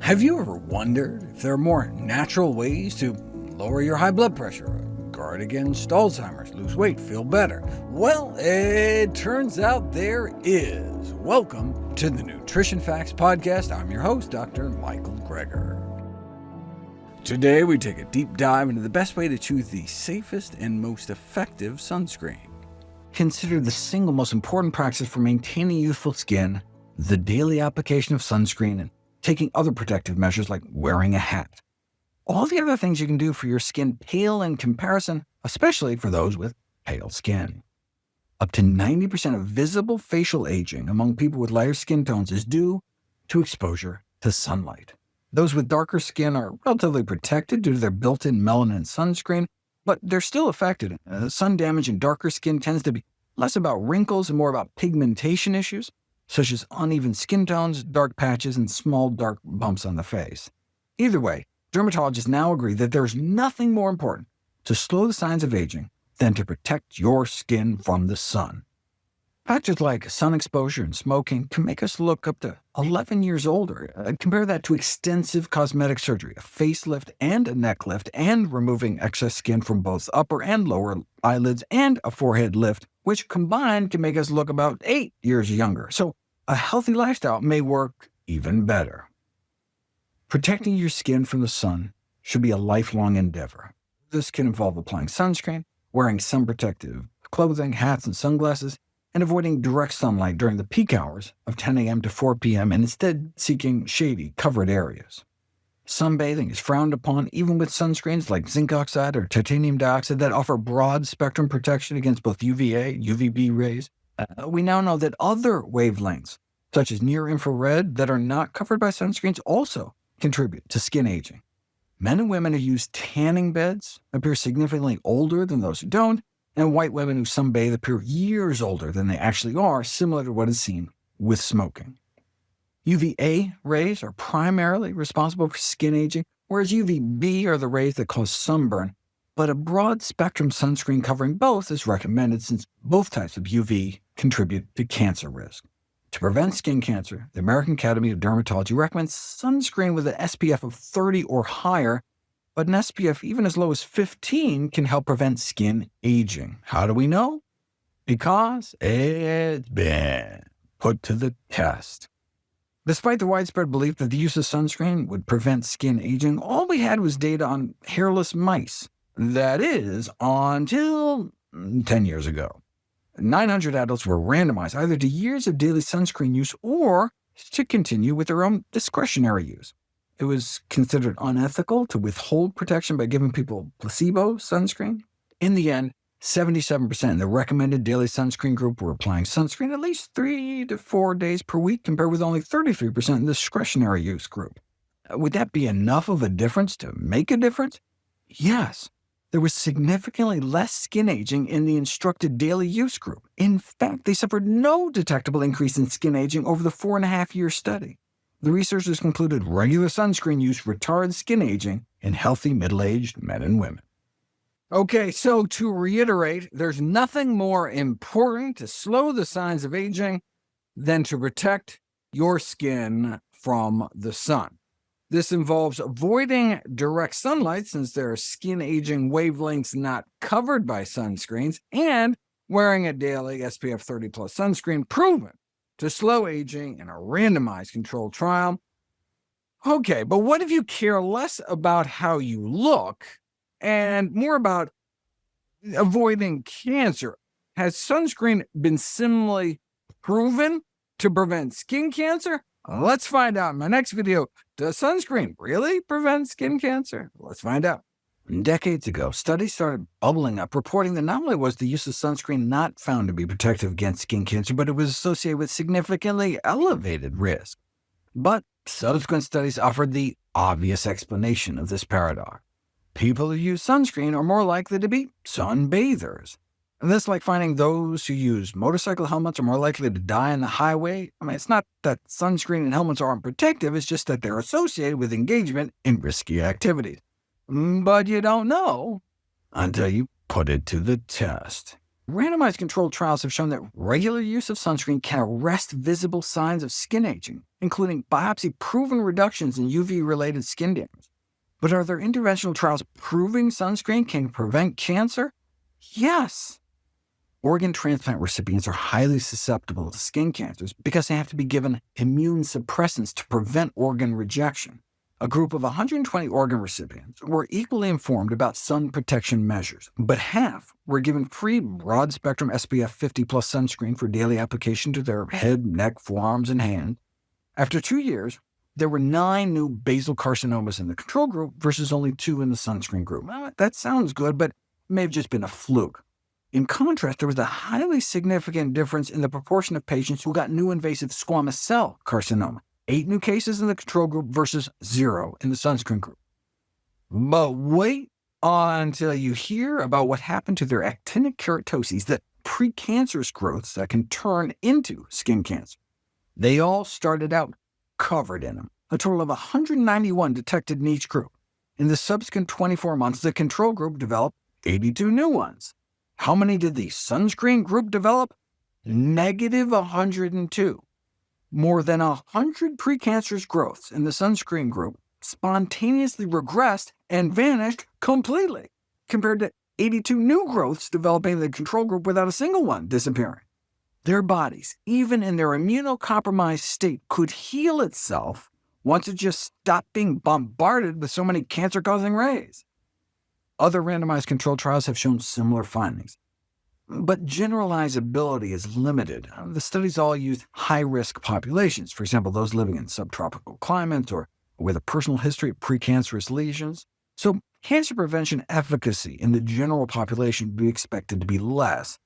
Have you ever wondered if there are more natural ways to lower your high blood pressure, guard against Alzheimer's, lose weight, feel better? Well, it turns out there is. Welcome to the Nutrition Facts podcast. I'm your host, Dr. Michael Greger. Today we take a deep dive into the best way to choose the safest and most effective sunscreen. Consider the single most important practice for maintaining youthful skin, the daily application of sunscreen, and taking other protective measures like wearing a hat. All the other things you can do for your skin pale in comparison, especially for those with pale skin. Up to 90% of visible facial aging among people with lighter skin tones is due to exposure to sunlight. Those with darker skin are relatively protected due to their built-in melanin sunscreen, but they're still affected. Sun damage in darker skin tends to be less about wrinkles and more about pigmentation issues, such as uneven skin tones, dark patches, and small dark bumps on the face. Either way, dermatologists now agree that there's nothing more important to slow the signs of aging than to protect your skin from the sun. Factors like sun exposure and smoking can make us look up to 11 years older. Compare that to extensive cosmetic surgery, a facelift and a neck lift, and removing excess skin from both upper and lower eyelids, and a forehead lift, which combined can make us look about 8 years younger. So a healthy lifestyle may work even better. Protecting your skin from the sun should be a lifelong endeavor. This can involve applying sunscreen, wearing sun protective clothing, hats, and sunglasses, and avoiding direct sunlight during the peak hours of 10 a.m. to 4 p.m. and instead seeking shady, covered areas. Sunbathing is frowned upon even with sunscreens like zinc oxide or titanium dioxide that offer broad-spectrum protection against both UVA and UVB rays. We now know that other wavelengths, such as near-infrared, that are not covered by sunscreens also contribute to skin aging. Men and women who use tanning beds appear significantly older than those who don't, and white women who sunbathe appear years older than they actually are, similar to what is seen with smoking. UVA rays are primarily responsible for skin aging, whereas UVB are the rays that cause sunburn, but a broad-spectrum sunscreen covering both is recommended since both types of UV contribute to cancer risk. To prevent skin cancer, the American Academy of Dermatology recommends sunscreen with an SPF of 30 or higher, but an SPF even as low as 15 can help prevent skin aging. How do we know? Because it's been put to the test. Despite the widespread belief that the use of sunscreen would prevent skin aging, all we had was data on hairless mice. That is, until 10 years ago. 900 adults were randomized either to years of daily sunscreen use or to continue with their own discretionary use. It was considered unethical to withhold protection by giving people placebo sunscreen. In the end, 77% in the recommended daily sunscreen group were applying sunscreen at least 3 to 4 days per week, compared with only 33% in the discretionary use group. Would that be enough of a difference to make a difference? Yes. There was significantly less skin aging in the instructed daily use group. In fact, they suffered no detectable increase in skin aging over the 4.5-year study. The researchers concluded regular sunscreen use retards skin aging in healthy middle-aged men and women. Okay, so to reiterate, there's nothing more important to slow the signs of aging than to protect your skin from the sun. This involves avoiding direct sunlight, since there are skin-aging wavelengths not covered by sunscreens, and wearing a daily SPF 30+ sunscreen proven to slow aging in a randomized controlled trial. Okay, but what if you care less about how you look and more about avoiding cancer? Has sunscreen been similarly proven to prevent skin cancer? Let's find out in my next video. Does sunscreen really prevent skin cancer? Let's find out. Decades ago, studies started bubbling up, reporting that not only was the use of sunscreen not found to be protective against skin cancer, but it was associated with significantly elevated risk. But subsequent studies offered the obvious explanation of this paradox. People who use sunscreen are more likely to be sunbathers. And that's like finding those who use motorcycle helmets are more likely to die on the highway. It's not that sunscreen and helmets aren't protective, it's just that they're associated with engagement in risky activities. But you don't know until you put it to the test. Randomized controlled trials have shown that regular use of sunscreen can arrest visible signs of skin aging, including biopsy-proven reductions in UV-related skin damage. But are there interventional trials proving sunscreen can prevent cancer? Yes. Organ transplant recipients are highly susceptible to skin cancers because they have to be given immune suppressants to prevent organ rejection. A group of 120 organ recipients were equally informed about sun protection measures, but half were given free broad-spectrum SPF 50+ sunscreen for daily application to their head, neck, forearms, and hands. After 2 years, there were 9 new basal carcinomas in the control group versus only 2 in the sunscreen group. That sounds good, but it may have just been a fluke. In contrast, there was a highly significant difference in the proportion of patients who got new invasive squamous cell carcinoma, 8 new cases in the control group versus 0 in the sunscreen group. But wait until you hear about what happened to their actinic keratoses, the precancerous growths that can turn into skin cancer. They all started out covered in them, a total of 191 detected in each group. In the subsequent 24 months, the control group developed 82 new ones. How many did the sunscreen group develop? -102. More than 100 precancerous growths in the sunscreen group spontaneously regressed and vanished completely, compared to 82 new growths developing in the control group without a single one disappearing. Their bodies, even in their immunocompromised state, could heal itself once it just stopped being bombarded with so many cancer-causing rays. Other randomized controlled trials have shown similar findings. But generalizability is limited. The studies all used high-risk populations, for example, those living in subtropical climates or with a personal history of precancerous lesions. So cancer prevention efficacy in the general population would be expected to be less.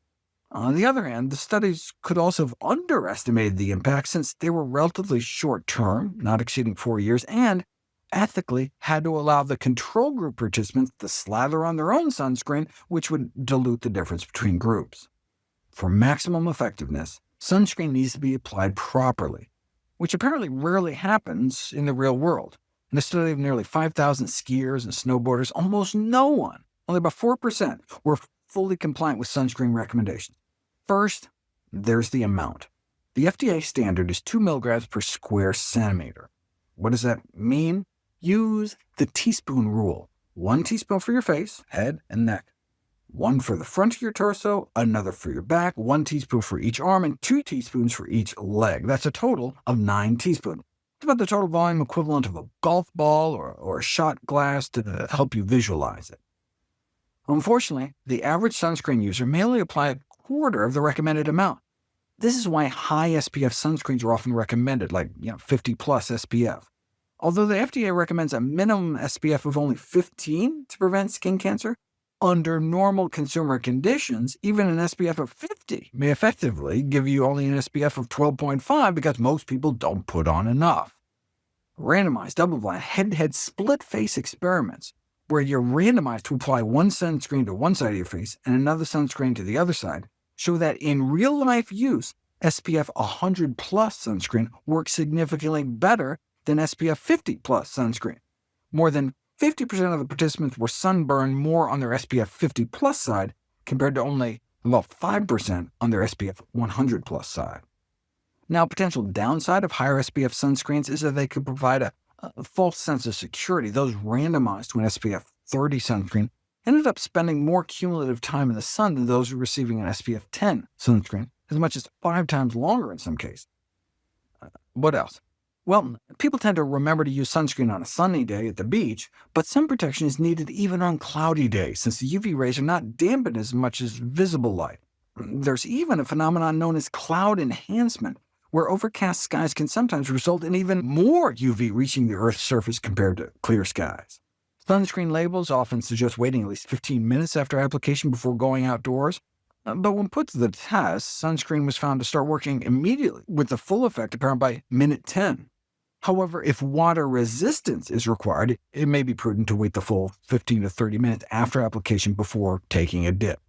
On the other hand, the studies could also have underestimated the impact since they were relatively short-term, not exceeding 4 years, and ethically had to allow the control group participants to slather on their own sunscreen, which would dilute the difference between groups. For maximum effectiveness, sunscreen needs to be applied properly, which apparently rarely happens in the real world. In a study of nearly 5,000 skiers and snowboarders, almost no one, only about 4%, were fully compliant with sunscreen recommendations. First, there's the amount. The FDA standard is 2 mg per square centimeter. What does that mean? Use the teaspoon rule. 1 teaspoon for your face, head, and neck. 1 for the front of your torso, another for your back, 1 teaspoon for each arm, and 2 teaspoons for each leg. That's a total of 9 teaspoons. It's about the total volume equivalent of a golf ball or a shot glass to help you visualize it. Unfortunately, the average sunscreen user may only apply a quarter of the recommended amount. This is why high SPF sunscreens are often recommended, like 50+ SPF. Although the FDA recommends a minimum SPF of only 15 to prevent skin cancer, under normal consumer conditions, even an SPF of 50 may effectively give you only an SPF of 12.5 because most people don't put on enough. Randomized, double-blind, head-to-head split-face experiments, where you're randomized to apply one sunscreen to one side of your face and another sunscreen to the other side, show that in real-life use, SPF 100+ sunscreen works significantly better than SPF 50+ sunscreen. More than 50% of the participants were sunburned more on their SPF 50+ side, compared to only about 5% on their SPF 100+ side. Now, potential downside of higher SPF sunscreens is that they could provide a false sense of security. Those randomized to an SPF 30 sunscreen ended up spending more cumulative time in the sun than those receiving an SPF 10 sunscreen, as much as 5 times longer in some cases. What else? Well, people tend to remember to use sunscreen on a sunny day at the beach, but sun protection is needed even on cloudy days, since the UV rays are not dampened as much as visible light. There's even a phenomenon known as cloud enhancement, where overcast skies can sometimes result in even more UV reaching the Earth's surface compared to clear skies. Sunscreen labels often suggest waiting at least 15 minutes after application before going outdoors, but when put to the test, sunscreen was found to start working immediately, with the full effect apparent by minute 10. However, if water resistance is required, it may be prudent to wait the full 15 to 30 minutes after application before taking a dip.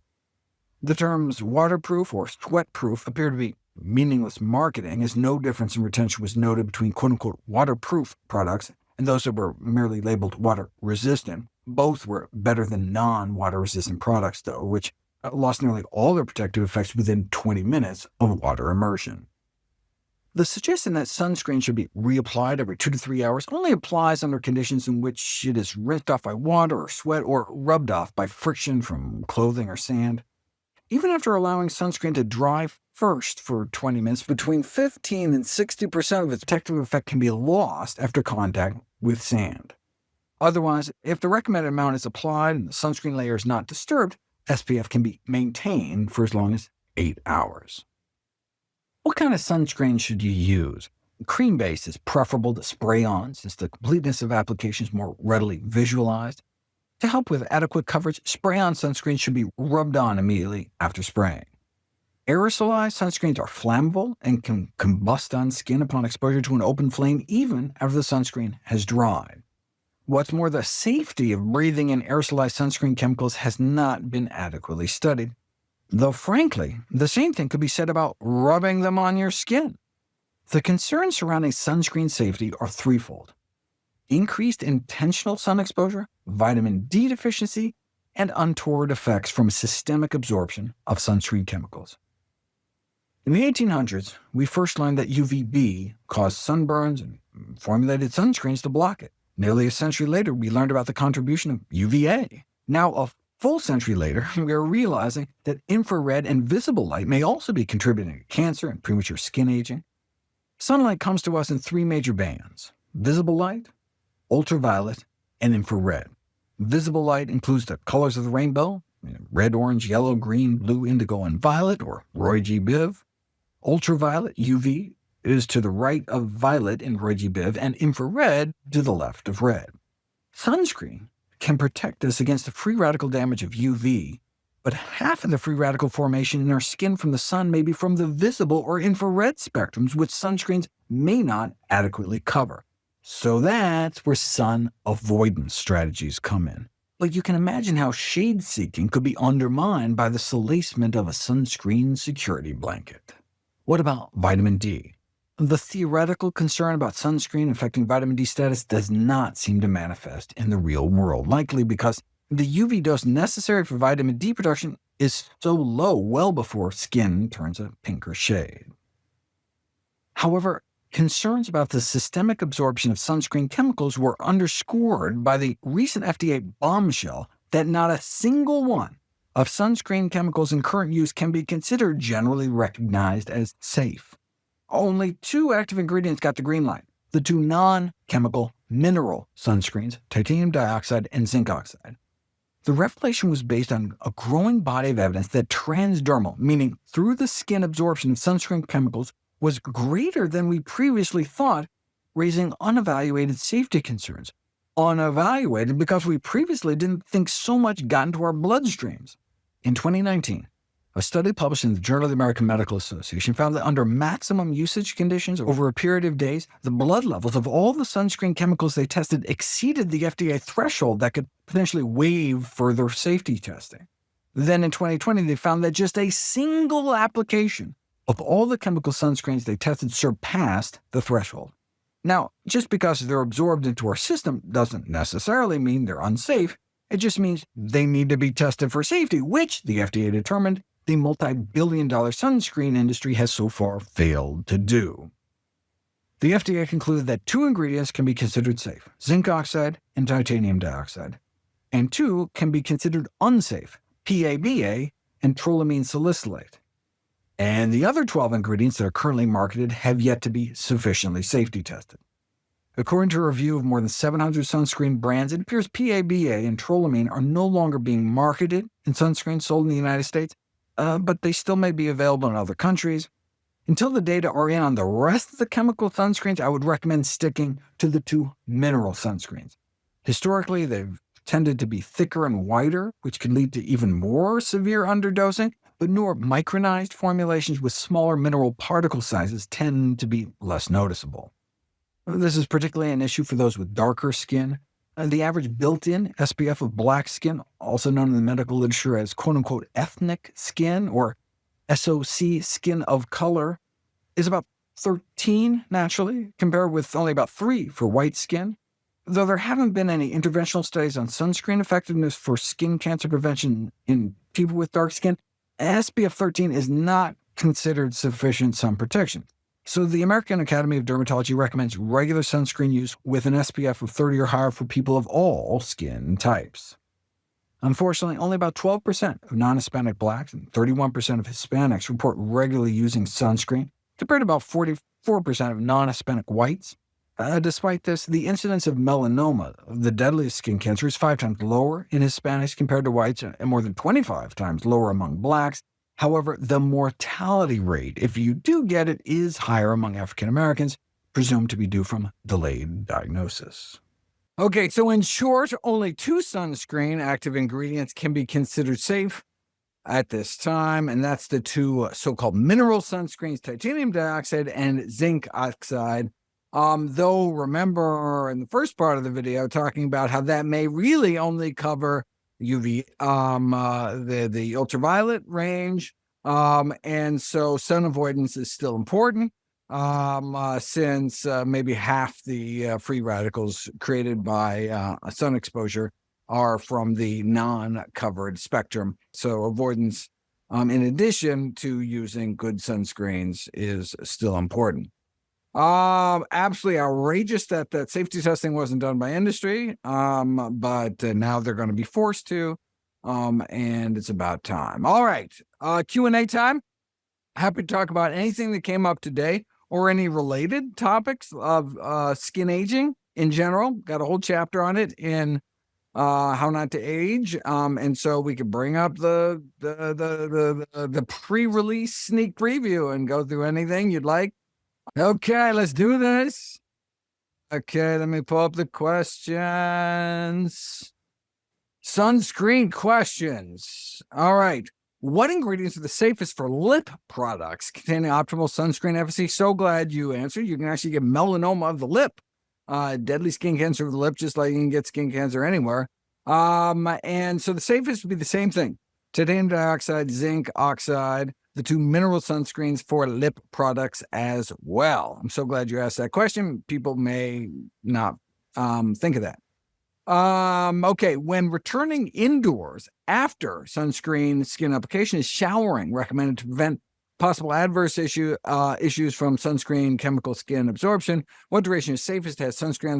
The terms waterproof or sweatproof appear to be meaningless marketing, as no difference in retention was noted between quote-unquote waterproof products and those that were merely labeled water-resistant. Both were better than non-water-resistant products, though, which lost nearly all their protective effects within 20 minutes of water immersion. The suggestion that sunscreen should be reapplied every 2 to 3 hours only applies under conditions in which it is rinsed off by water or sweat or rubbed off by friction from clothing or sand. Even after allowing sunscreen to dry first for 20 minutes, between 15 and 60% of its protective effect can be lost after contact with sand. Otherwise, if the recommended amount is applied and the sunscreen layer is not disturbed, SPF can be maintained for as long as 8 hours. What kind of sunscreen should you use? Cream-based is preferable to spray-on, since the completeness of application is more readily visualized. To help with adequate coverage, spray-on sunscreen should be rubbed on immediately after spraying. Aerosolized sunscreens are flammable and can combust on skin upon exposure to an open flame even after the sunscreen has dried. What's more, the safety of breathing in aerosolized sunscreen chemicals has not been adequately studied, though frankly, the same thing could be said about rubbing them on your skin. The concerns surrounding sunscreen safety are threefold: increased intentional sun exposure, vitamin D deficiency, and untoward effects from systemic absorption of sunscreen chemicals. In the 1800s, we first learned that UVB caused sunburns and formulated sunscreens to block it. Nearly a century later, we learned about the contribution of UVA. Now, a full century later, we are realizing that infrared and visible light may also be contributing to cancer and premature skin aging. Sunlight comes to us in three major bands: visible light, ultraviolet, and infrared. Visible light includes the colors of the rainbow: red, orange, yellow, green, blue, indigo, and violet, or Roy G. Biv. Ultraviolet, UV, is to the right of violet in Roy G. Biv, and infrared to the left of red. Sunscreen can protect us against the free radical damage of UV, but half of the free radical formation in our skin from the sun may be from the visible or infrared spectrums, which sunscreens may not adequately cover. So that's where sun avoidance strategies come in. But you can imagine how shade-seeking could be undermined by the solacement of a sunscreen security blanket. What about vitamin D? The theoretical concern about sunscreen affecting vitamin D status does not seem to manifest in the real world, likely because the UV dose necessary for vitamin D production is so low well before skin turns a pinker shade. However, concerns about the systemic absorption of sunscreen chemicals were underscored by the recent FDA bombshell that not a single one of sunscreen chemicals in current use can be considered generally recognized as safe. Only 2 active ingredients got the green light: the 2 non-chemical mineral sunscreens, titanium dioxide and zinc oxide. The revelation was based on a growing body of evidence that transdermal, meaning through the skin absorption of sunscreen chemicals, was greater than we previously thought, raising unevaluated safety concerns. Unevaluated because we previously didn't think so much got into our bloodstreams. In 2019, a study published in the Journal of the American Medical Association found that under maximum usage conditions over a period of days, the blood levels of all the sunscreen chemicals they tested exceeded the FDA threshold that could potentially waive further safety testing. Then in 2020, they found that just a single application of all the chemical sunscreens they tested surpassed the threshold. Now, just because they're absorbed into our system doesn't necessarily mean they're unsafe. It just means they need to be tested for safety, which the FDA determined the multi-billion-dollar sunscreen industry has so far failed to do. The FDA concluded that 2 ingredients can be considered safe: zinc oxide and titanium dioxide, and 2 can be considered unsafe: PABA and trolamine salicylate. And the other 12 ingredients that are currently marketed have yet to be sufficiently safety tested. According to a review of more than 700 sunscreen brands, it appears PABA and trolamine are no longer being marketed in sunscreens sold in the United States, but they still may be available in other countries. Until the data are in on the rest of the chemical sunscreens, I would recommend sticking to the 2 mineral sunscreens. Historically, they've tended to be thicker and whiter, which can lead to even more severe underdosing, but newer micronized formulations with smaller mineral particle sizes tend to be less noticeable. This is particularly an issue for those with darker skin. The average built-in SPF of black skin, also known in the medical literature as quote-unquote ethnic skin or SOC skin of color, is about 13 naturally, compared with only about 3 for white skin. Though there haven't been any interventional studies on sunscreen effectiveness for skin cancer prevention in people with dark skin, SPF 13 is not considered sufficient sun protection. So the American Academy of Dermatology recommends regular sunscreen use with an SPF of 30 or higher for people of all skin types. Unfortunately, only about 12% of non-Hispanic blacks and 31% of Hispanics report regularly using sunscreen, compared to about 44% of non-Hispanic whites. Despite this, the incidence of melanoma, the deadliest skin cancer, is 5 times lower in Hispanics compared to whites, and more than 25 times lower among blacks. However, the mortality rate, if you do get it, is higher among African Americans, presumed to be due from delayed diagnosis. Okay, so in short, only 2 sunscreen active ingredients can be considered safe at this time, and that's the 2 so-called mineral sunscreens, titanium dioxide and zinc oxide. Though remember in the first part of the video talking about how that may really only cover UV, the ultraviolet range, and so sun avoidance is still important, since maybe half the free radicals created by sun exposure are from the non-covered spectrum. So avoidance, in addition to using good sunscreens, is still important. Absolutely outrageous that safety testing wasn't done by industry, but now they're going to be forced to, and it's about time. All right, Q&A time. Happy to talk about anything that came up today or any related topics of skin aging in general. Got a whole chapter on it in how not to age, and so we could bring up the pre-release sneak preview and go through anything you'd like. Okay, let's do this. Okay, let me pull up the questions. Sunscreen questions. All right. What ingredients are the safest for lip products containing optimal sunscreen efficacy? So glad you answered. You can actually get melanoma of the lip, deadly skin cancer of the lip, just like you can get skin cancer anywhere. And so the safest would be the same thing: titanium dioxide, zinc oxide, the 2 mineral sunscreens for lip products as well. I'm so glad you asked that question. People may not think of that. Okay, when returning indoors after sunscreen skin application, is showering recommended to prevent possible adverse issues from sunscreen chemical skin absorption? What duration is safest to have sunscreen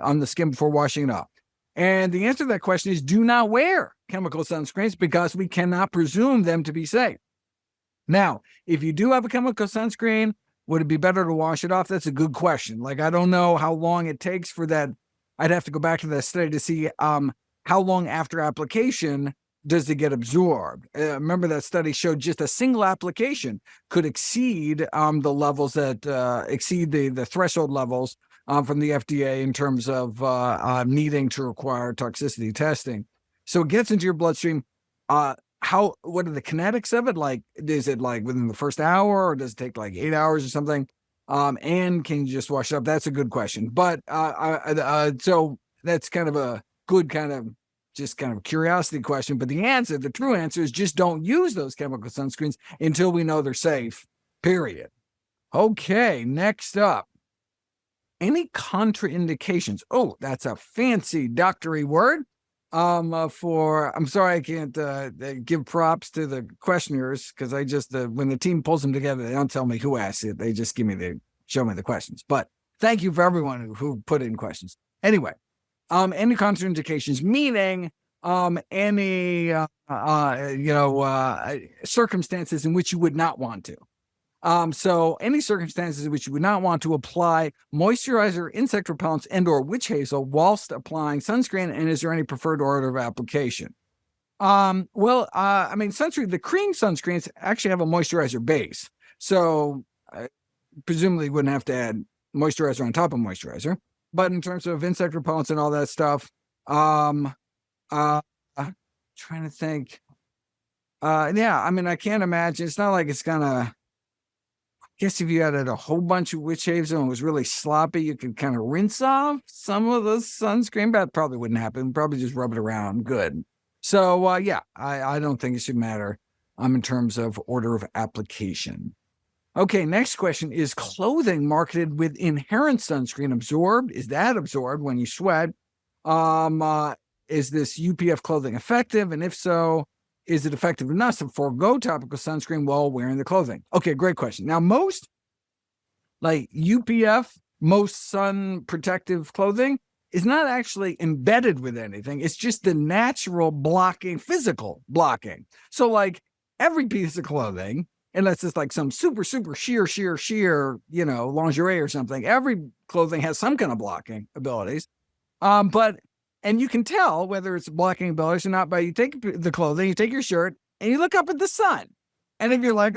on the skin before washing it off? And the answer to that question is do not wear chemical sunscreens, because we cannot presume them to be safe. Now, if you do have a chemical sunscreen, would it be better to wash it off? That's a good question. Like, I don't know how long it takes for that. I'd have to go back to that study to see how long after application does it get absorbed. Remember that study showed just a single application could exceed the levels that exceed the threshold levels from the FDA in terms of needing to require toxicity testing. So it gets into your bloodstream. What are the kinetics of it? Like, is it like within the first hour, or does it take like 8 hours or something? And can you just wash it up? That's a good question. But so that's kind of a good kind of curiosity question. But the true answer is just don't use those chemical sunscreens until we know they're safe, period. Okay, next up. Any contraindications? Oh, that's a fancy doctory word. I'm sorry I can't give props to the questioners, because I just when the team pulls them together, they don't tell me who asked it. They just show me the questions. But thank you for everyone who put in questions. Anyway, any contraindications, meaning any circumstances in which you would not want to. So any circumstances in which you would not want to apply moisturizer, insect repellents, and/or witch hazel whilst applying sunscreen, and is there any preferred order of application? Sunscreen, the cream sunscreens actually have a moisturizer base, so presumably you wouldn't have to add moisturizer on top of moisturizer. But in terms of insect repellents and all that stuff, trying to think. I can't imagine. It's not like it's gonna. I guess if you added a whole bunch of witch hazel and it was really sloppy, you could kind of rinse off some of the sunscreen. That probably wouldn't happen. Probably just rub it around good. So, I don't think it should matter in terms of order of application. Okay, next question. Is clothing marketed with inherent sunscreen absorbed? Is that absorbed when you sweat? Is this UPF clothing effective? And if so, is it effective enough to forego topical sunscreen while wearing the clothing? Okay, great question. Now, most like UPF, most sun protective clothing is not actually embedded with anything. It's just the natural blocking, physical blocking. So like every piece of clothing, unless it's like some super sheer, lingerie or something, every clothing has some kind of blocking abilities. And you can tell whether it's blocking abilities or not by you take the clothing, you take your shirt, and you look up at the sun. And if you're like,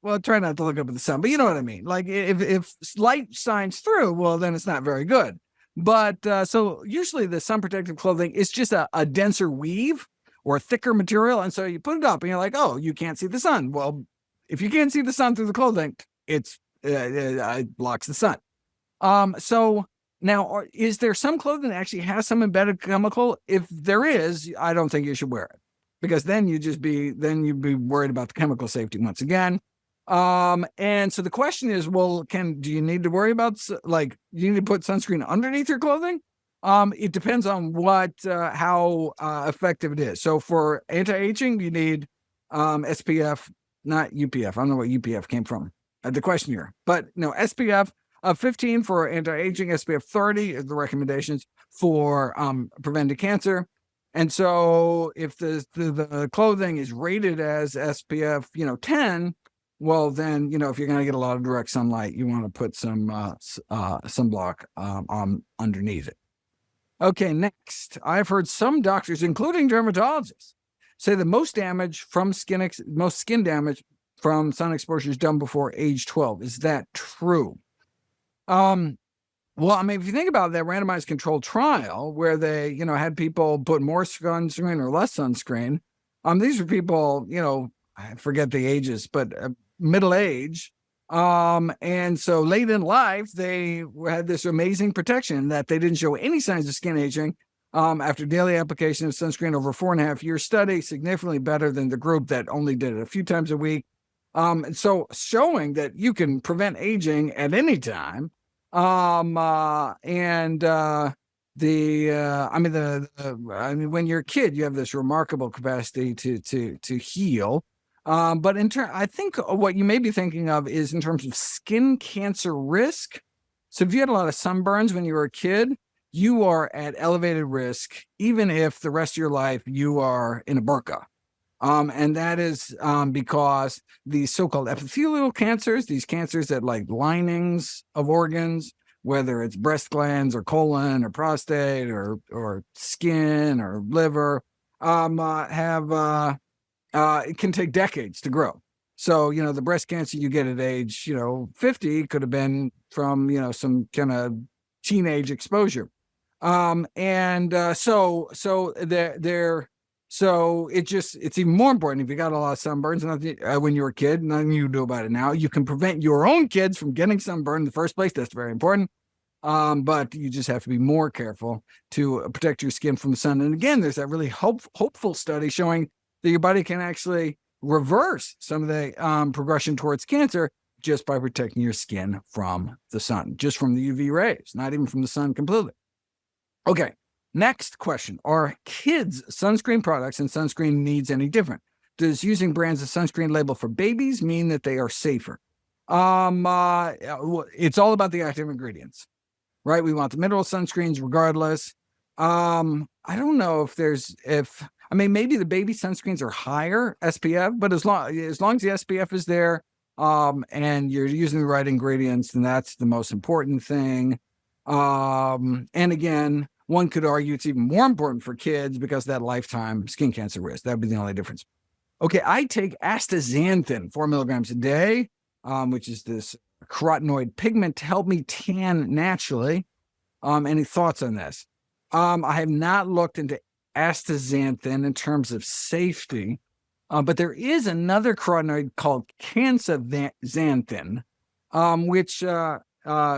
well, try not to look up at the sun, but you know what I mean. Like if light shines through, well, then it's not very good. But so usually the sun protective clothing is just a denser weave or a thicker material. And so you put it up and you're like, oh, you can't see the sun. Well, if you can't see the sun through the clothing, it blocks the sun. So now, is there some clothing that actually has some embedded chemical? If there is, I don't think you should wear it, because then you'd be worried about the chemical safety once again. And so the question is, well, do you need to worry about, do you need to put sunscreen underneath your clothing? It depends on how effective it is. So for anti-aging, you need SPF, not UPF. I don't know what UPF came from, the question here, but no, SPF 15 for anti-aging, SPF 30 is the recommendations for preventing cancer. And so if the clothing is rated as SPF, 10, well, then, if you're going to get a lot of direct sunlight, you want to put some sunblock underneath it. Okay, next. I've heard some doctors, including dermatologists, say that most skin damage from sun exposure is done before age 12. Is that true? Well, I mean, if you think about that randomized controlled trial where they, had people put more sunscreen or less sunscreen, these are people, I forget the ages, but middle age. And so late in life, they had this amazing protection that they didn't show any signs of skin aging. After daily application of sunscreen over 4.5 year study, significantly better than the group that only did it a few times a week. And so showing that you can prevent aging at any time. When you're a kid, you have this remarkable capacity to heal. But I think what you may be thinking of is in terms of skin cancer risk. So if you had a lot of sunburns when you were a kid, you are at elevated risk, even if the rest of your life you are in a burqa. And that is because these so-called epithelial cancers, these cancers that like linings of organs, whether it's breast glands or colon or prostate or skin or liver, it can take decades to grow. So, the breast cancer you get at age, 50 could have been from, some kind of teenage exposure. So it's even more important if you got a lot of sunburns when you were a kid, nothing you do about it now. You can prevent your own kids from getting sunburned in the first place. That's very important. But you just have to be more careful to protect your skin from the sun. And again, there's that really hopeful study showing that your body can actually reverse some of the progression towards cancer just by protecting your skin from the sun, just from the UV rays, not even from the sun completely. Okay. Next question. Are kids' sunscreen products and sunscreen needs any different? Does using brands of sunscreen label for babies mean that they are safer? It's all about the active ingredients, right? We want the mineral sunscreens regardless. I don't know maybe the baby sunscreens are higher SPF, but as long as the SPF is there, and you're using the right ingredients, then that's the most important thing. And again, one could argue it's even more important for kids because of that lifetime skin cancer risk. That would be the only difference. Okay, I take astaxanthin, 4 milligrams a day, which is this carotenoid pigment to help me tan naturally. Any thoughts on this? I have not looked into astaxanthin in terms of safety, but there is another carotenoid called cansaxanthin, which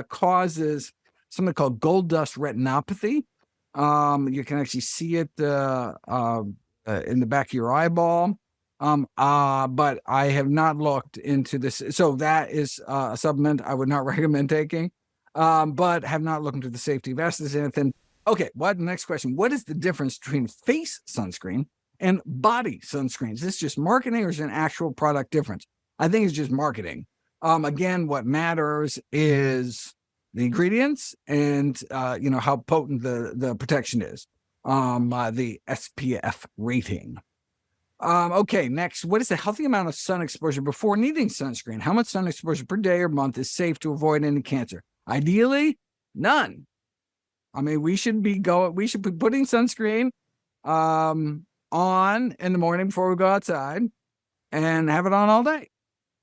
causes something called gold dust retinopathy. You can actually see it in the back of your eyeball. But I have not looked into this. So that is a supplement I would not recommend taking, but have not looked into the safety of astaxanthin. Okay, next question. What is the difference between face sunscreen and body sunscreens. Is this just marketing or is it an actual product difference? I think it's just marketing. Again, what matters is the ingredients and how potent the protection is. The SPF rating. Okay, next, what is the healthy amount of sun exposure before needing sunscreen? How much sun exposure per day or month is safe to avoid any cancer? Ideally, none. I mean, we should be putting sunscreen on in the morning before we go outside and have it on all day.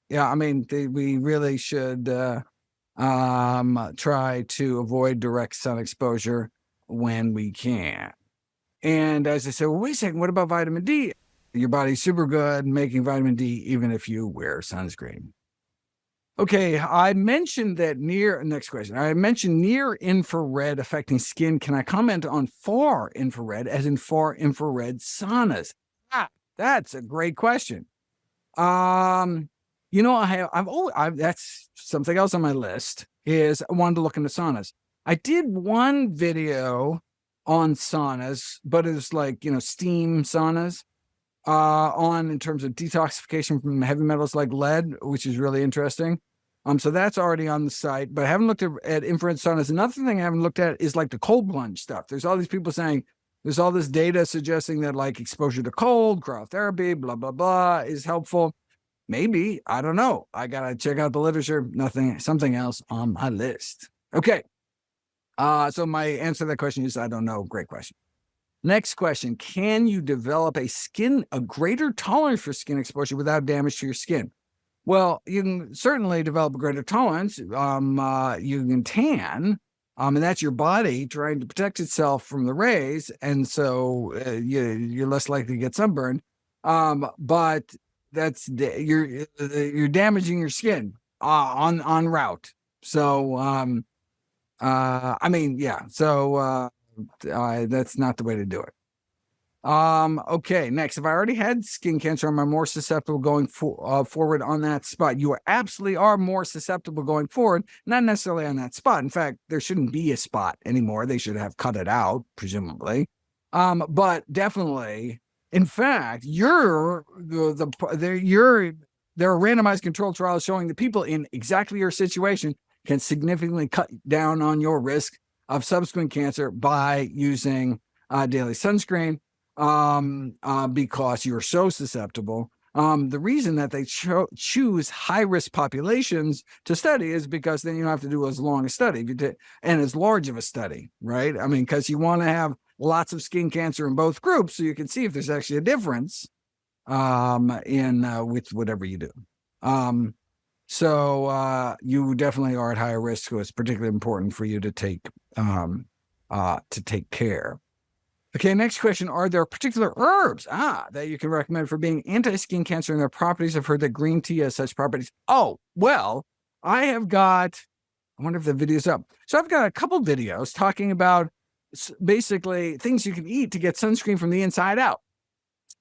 Yeah, I mean, we really should try to avoid direct sun exposure when we can. And as I said, well, wait a second, what about vitamin D? Your body's super good making vitamin D even if you wear sunscreen. Okay, I mentioned that next question. I mentioned near infrared affecting skin. Can I comment on far infrared, as in far infrared saunas? That's a great question. That's something else on my list, is I wanted to look into saunas. I did one video on saunas, but it was like, steam saunas, in terms of detoxification from heavy metals like lead, which is really interesting. So that's already on the site, but I haven't looked at infrared saunas. Another thing I haven't looked at is like the cold plunge stuff. There's all these people saying there's all this data suggesting that like exposure to cold, cryotherapy, blah, blah, blah, is helpful. Maybe, I don't know. I got to check out the literature. Something else on my list. Okay. So my answer to that question is I don't know. Great question. Next question. Can you develop a greater tolerance for skin exposure without damage to your skin? Well, you can certainly develop a greater tolerance. You can tan, and that's your body trying to protect itself from the rays, and so you're less likely to get sunburned. But you're damaging your skin on route. So that's not the way to do it. Okay, next. If I already had skin cancer, am I more susceptible going forward on that spot? You absolutely are more susceptible going forward, not necessarily on that spot. In fact, there shouldn't be a spot anymore. They should have cut it out, presumably. But definitely, in fact, there are randomized controlled trials showing that people in exactly your situation can significantly cut down on your risk of subsequent cancer by using daily sunscreen. Because you're so susceptible. The reason that they choose high-risk populations to study is because then you don't have to do as long a study and as large of a study, right? I mean, because you want to have lots of skin cancer in both groups so you can see if there's actually a difference with whatever you do. So you definitely are at higher risk, so it's particularly important for you to take care. Okay, next question. Are there particular herbs that you can recommend for being anti-skin cancer and their properties? I've heard that green tea has such properties. Oh, well, I wonder if the video's up. So I've got a couple videos talking about basically things you can eat to get sunscreen from the inside out.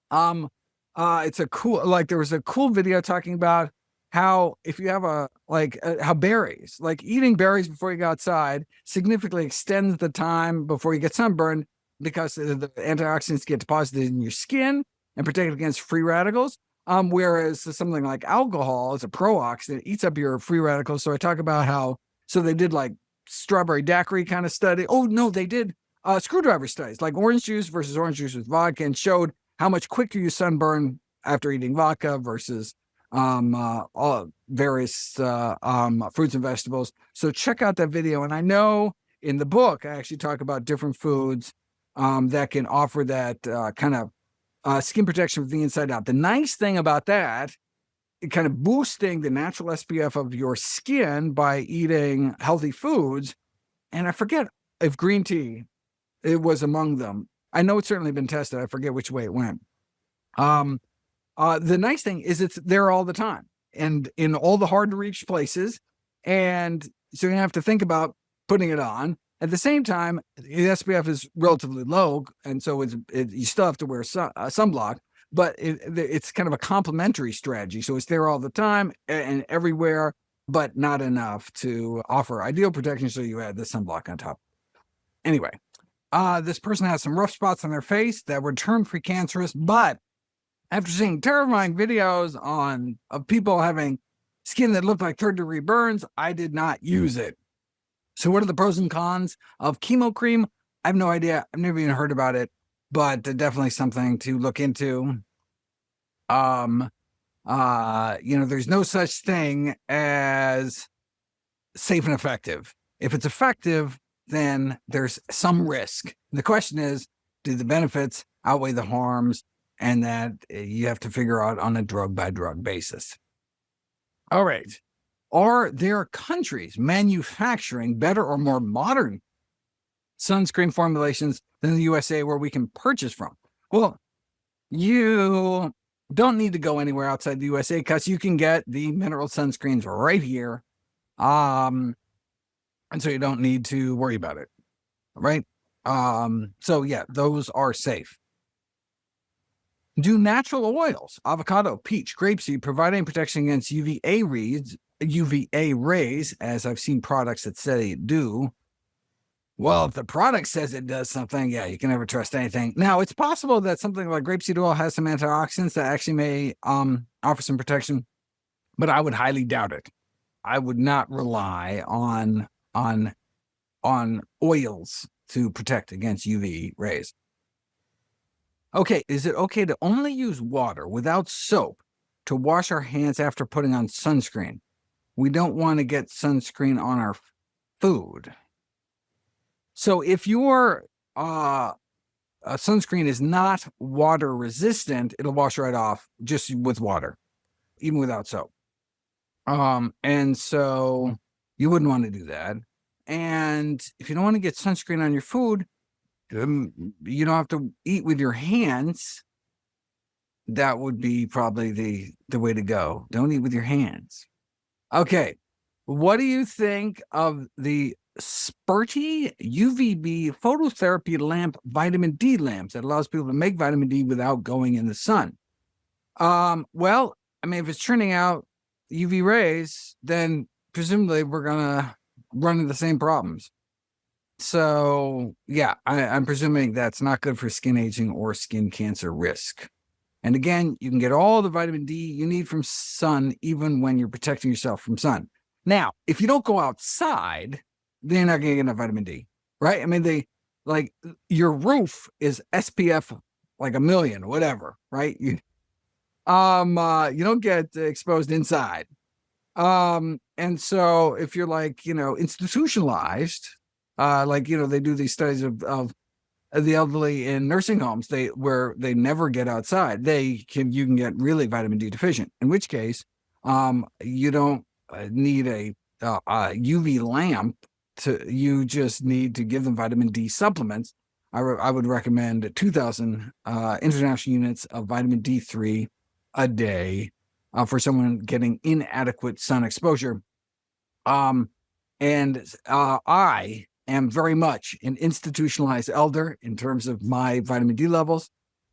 It's there was a cool video talking about how if you have how berries, like eating berries before you go outside significantly extends the time before you get sunburned, because the antioxidants get deposited in your skin and protect against free radicals. Whereas something like alcohol is a pro-oxidant, eats up your free radicals. So I talk about so they did like strawberry daiquiri kind of study. Oh, no, they did screwdriver studies, like orange juice versus orange juice with vodka, and showed how much quicker you sunburn after eating vodka versus all various fruits and vegetables. So check out that video. And I know in the book, I actually talk about different foods that can offer that kind of skin protection from the inside out. The nice thing about that, kind of boosting the natural SPF of your skin by eating healthy foods, and I forget if green tea, it was among them. I know it's certainly been tested. I forget which way it went. The nice thing is it's there all the time and in all the hard-to-reach places, and so you have to think about putting it on. At the same time, the SPF is relatively low, and so you still have to wear sunblock, but it's kind of a complementary strategy. So it's there all the time and everywhere, but not enough to offer ideal protection, so you add the sunblock on top. Anyway, This person has some rough spots on their face that would turn precancerous, but after seeing terrifying videos of people having skin that looked like third-degree burns, I did not use it. So what are the pros and cons of chemo cream? I have no idea. I've never even heard about it, but definitely something to look into. There's no such thing as safe and effective. If it's effective, then there's some risk. The question is, do the benefits outweigh the harms? And that you have to figure out on a drug-by-drug basis. All right. Are there countries manufacturing better or more modern sunscreen formulations than the USA where we can purchase from? Well, you don't need to go anywhere outside the USA because you can get the mineral sunscreens right here. And so you don't need to worry about it, right? So yeah, those are safe. Do natural oils, avocado, peach, grapeseed, provide any protection against UVA rays, as I've seen products that say it do? Well, if the product says it does something, yeah, you can never trust anything. Now, it's possible that something like grapeseed oil has some antioxidants that actually may offer some protection, but I would highly doubt it. I would not rely on oils to protect against UV rays. Okay, is it okay to only use water without soap to wash our hands after putting on sunscreen? We don't want to get sunscreen on our food. So if your sunscreen is not water resistant, it'll wash right off just with water, even without soap. And so you wouldn't want to do that. And if you don't want to get sunscreen on your food, you don't have to eat with your hands. That would be probably the way to go. Don't eat with your hands. Okay, what do you think of the Spurty UVB phototherapy lamp vitamin D lamps that allows people to make vitamin D without going in the sun? Well, I mean, if it's turning out UV rays, then presumably we're gonna run into the same problems. So yeah, I'm presuming that's not good for skin aging or skin cancer risk. And again, you can get all the vitamin D you need from sun, even when you're protecting yourself from sun. Now, if you don't go outside, then you're not going to get enough vitamin D, right? I mean, your roof is SPF like 1,000,000, whatever, right? You don't get exposed inside. And so if you're institutionalized, they do these studies of the elderly in nursing homes, where they never get outside, you can get really vitamin D deficient, in which case, you don't need a UV lamp. You just need to give them vitamin D supplements. I would recommend 2,000 international units of vitamin D3 a day for someone getting inadequate sun exposure. I am very much an institutionalized elder in terms of my vitamin D levels,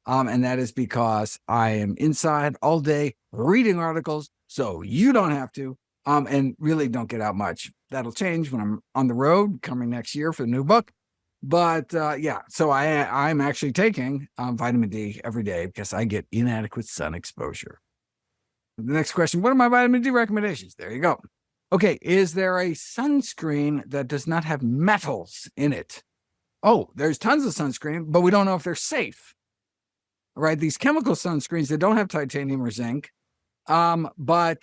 and that is because I am inside all day reading articles, so you don't have to, and really don't get out much. That'll change when I'm on the road coming next year for the new book. But yeah, so I'm actually taking vitamin D every day because I get inadequate sun exposure. The next question, what are my vitamin D recommendations? There you go. Okay, is there a sunscreen that does not have metals in it? Oh, there's tons of sunscreen, but we don't know if they're safe. Right? These chemical sunscreens, they don't have titanium or zinc, but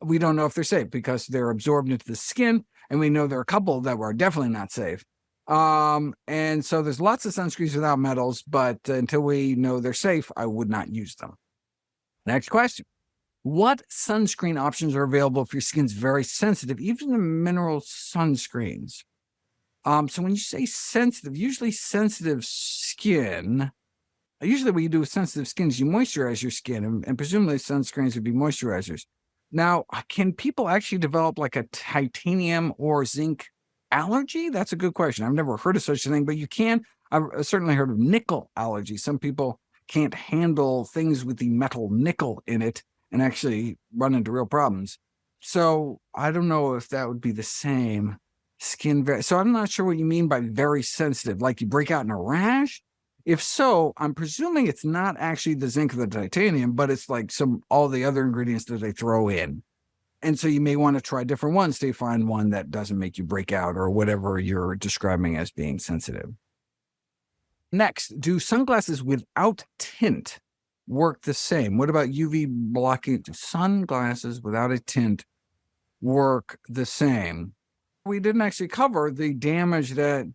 we don't know if they're safe because they're absorbed into the skin, and we know there are a couple that are definitely not safe. And so there's lots of sunscreens without metals, but until we know they're safe, I would not use them. Next question. What sunscreen options are available if your skin's very sensitive, even the mineral sunscreens? So when you say sensitive, usually sensitive skin, usually what you do with sensitive skin is you moisturize your skin, and presumably sunscreens would be moisturizers. Now, can people actually develop like a titanium or zinc allergy? That's a good question. I've never heard of such a thing, but you can. I've certainly heard of nickel allergy. Some people can't handle things with the metal nickel in it and actually run into real problems. So I don't know if that would be the same. So I'm not sure what you mean by very sensitive, like you break out in a rash? If so, I'm presuming it's not actually the zinc or the titanium, but it's like all the other ingredients that they throw in. And so you may want to try different ones till you find one that doesn't make you break out or whatever you're describing as being sensitive. Next, do sunglasses without tint work the same? What about UV blocking? Do sunglasses without a tint work the same? We didn't actually cover the damage that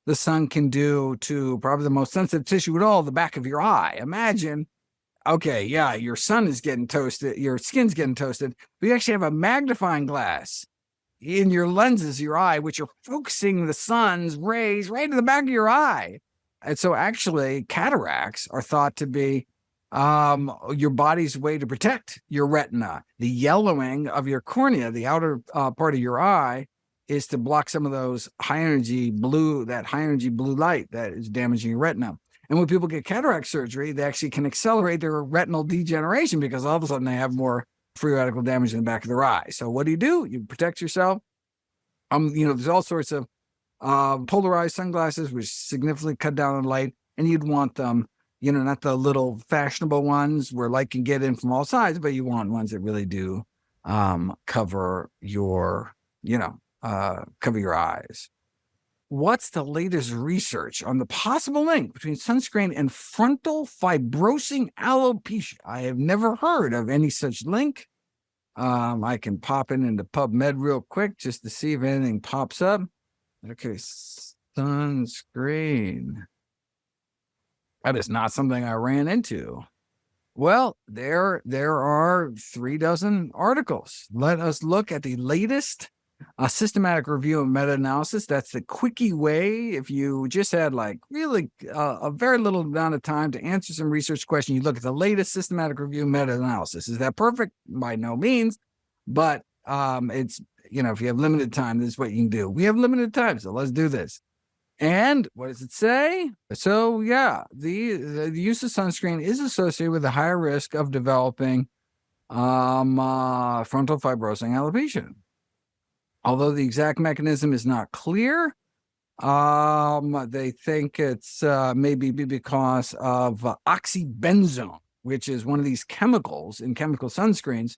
the sun can do to probably the most sensitive tissue at all, the back of your eye. Imagine, okay, yeah, your sun is getting toasted, your skin's getting toasted, but you actually have a magnifying glass in your lenses, your eye, which are focusing the sun's rays right to the back of your eye. And so actually, cataracts are thought to be your body's way to protect your retina. The yellowing of your cornea, the outer part of your eye, is to block some of those high-energy blue light that is damaging your retina. And when people get cataract surgery, they actually can accelerate their retinal degeneration because all of a sudden they have more free radical damage in the back of their eye. So what do? You protect yourself. There's all sorts of polarized sunglasses which significantly cut down on light, and you'd want them, not the little fashionable ones where light can get in from all sides, but you want ones that really do cover your eyes. What's the latest research on the possible link between sunscreen and frontal fibrosing alopecia? I have never heard of any such link. I can pop it into PubMed real quick just to see if anything pops up. Okay, sunscreen. That is not something I ran into. Well, there are 36 articles. Let us look at the latest systematic review and meta-analysis. That's the quickie way. If you just had really a very little amount of time to answer some research question, you look at the latest systematic review meta-analysis. Is that perfect? By no means, but it's, if you have limited time, this is what you can do. We have limited time, so let's do this. And what does it say? So yeah, the use of sunscreen is associated with a higher risk of developing frontal fibrosing alopecia. Although the exact mechanism is not clear, they think it's maybe because of oxybenzone, which is one of these chemicals in chemical sunscreens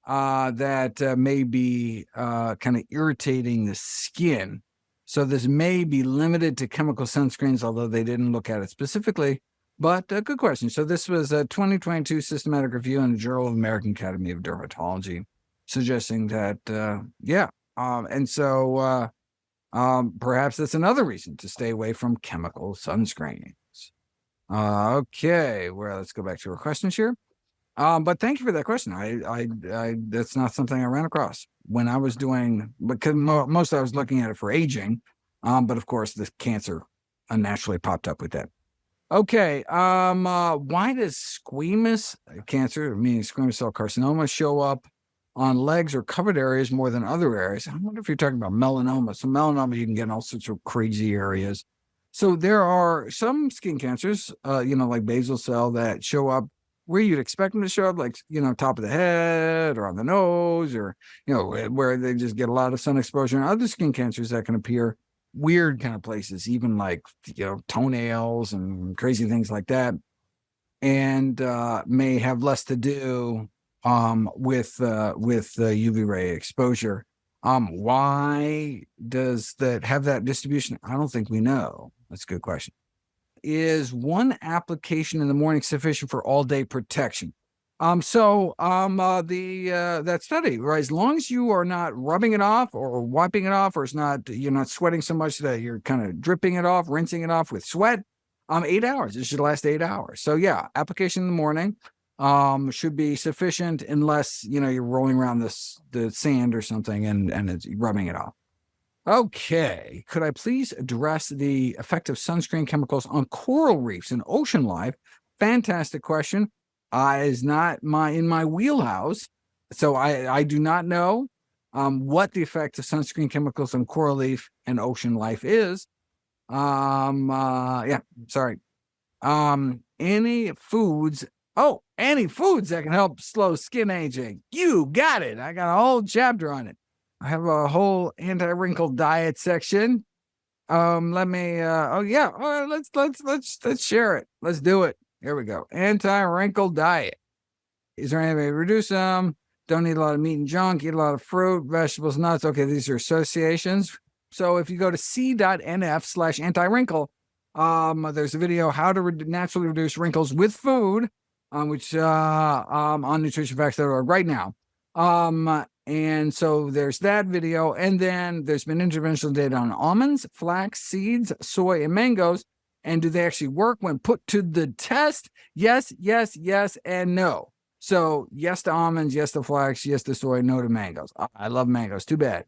that may be kind of irritating the skin. So this may be limited to chemical sunscreens, although they didn't look at it specifically. But good question. So this was a 2022 systematic review in the Journal of American Academy of Dermatology, suggesting that, and so perhaps that's another reason to stay away from chemical sunscreens. Okay, well, let's go back to our questions here. But thank you for that question. I that's not something I ran across when I was doing, because most I was looking at it for aging, but of course the cancer unnaturally popped up with that. Okay, why does squamous cancer, meaning squamous cell carcinoma, show up on legs or covered areas more than other areas? I wonder if you're talking about melanoma. So melanoma, you can get in all sorts of crazy areas. So there are some skin cancers, like basal cell, that show up where you'd expect them to show up, like, top of the head or on the nose, or, where they just get a lot of sun exposure. And other skin cancers that can appear weird kind of places, even like, toenails and crazy things like that, and may have less to do with UV ray exposure. Why does that have that distribution? I don't think we know. That's a good question. Is one application in the morning sufficient for all-day protection? That study, right? As long as you are not rubbing it off or wiping it off, or you're not sweating so much that you're kind of dripping it off, rinsing it off with sweat. 8 hours. It should last 8 hours. So yeah, application in the morning should be sufficient, unless you're rolling around the sand or something and it's rubbing it off. Okay, could I please address the effect of sunscreen chemicals on coral reefs and ocean life? Fantastic question. Is not in my wheelhouse, so I do not know what the effect of sunscreen chemicals on coral reef and ocean life is. Sorry. Any foods that can help slow skin aging? You got it. I got a whole chapter on it. I have a whole anti-wrinkle diet section. Let me, oh yeah, all right, let's share it. Let's do it. Here we go. Anti-wrinkle diet. Is there any way to reduce them? Don't eat a lot of meat and junk, eat a lot of fruit, vegetables, nuts. Okay, these are associations. So if you go to c.nf/anti-wrinkle, there's a video how to naturally reduce wrinkles with food, which on NutritionFacts.org right now. And so there's that video, and then there's been interventional data on almonds, flax, seeds, soy, and mangoes. And do they actually work when put to the test? Yes, yes, yes, and no. So yes to almonds, yes to flax, yes to soy, no to mangoes. I love mangoes, too bad.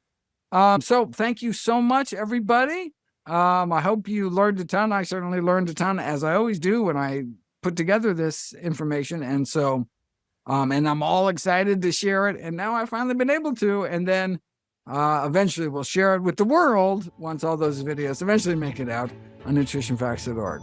So thank you so much, everybody. I hope you learned a ton. I certainly learned a ton, as I always do when I put together this information. And so, and I'm all excited to share it. And now I've finally been able to. And then eventually we'll share it with the world once all those videos eventually make it out on NutritionFacts.org.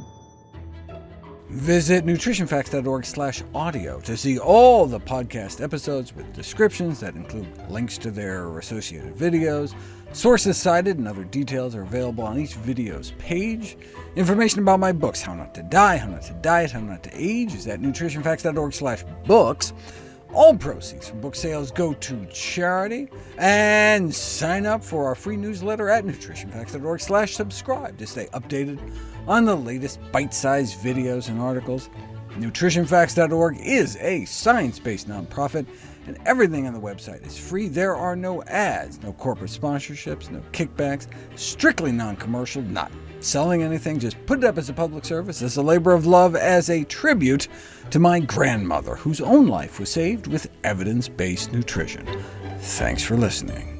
Visit NutritionFacts.org/audio to see all the podcast episodes with descriptions that include links to their associated videos. Sources cited and other details are available on each video's page. Information about my books, How Not to Die, How Not to Diet, How Not to Age, is at NutritionFacts.org/books. All proceeds from book sales go to charity. And sign up for our free newsletter at NutritionFacts.org/subscribe to stay updated on the latest bite-sized videos and articles. NutritionFacts.org is a science-based nonprofit, and everything on the website is free. There are no ads, no corporate sponsorships, no kickbacks, strictly non-commercial, not selling anything, just put it up as a public service, as a labor of love, as a tribute to my grandmother, whose own life was saved with evidence-based nutrition. Thanks for listening.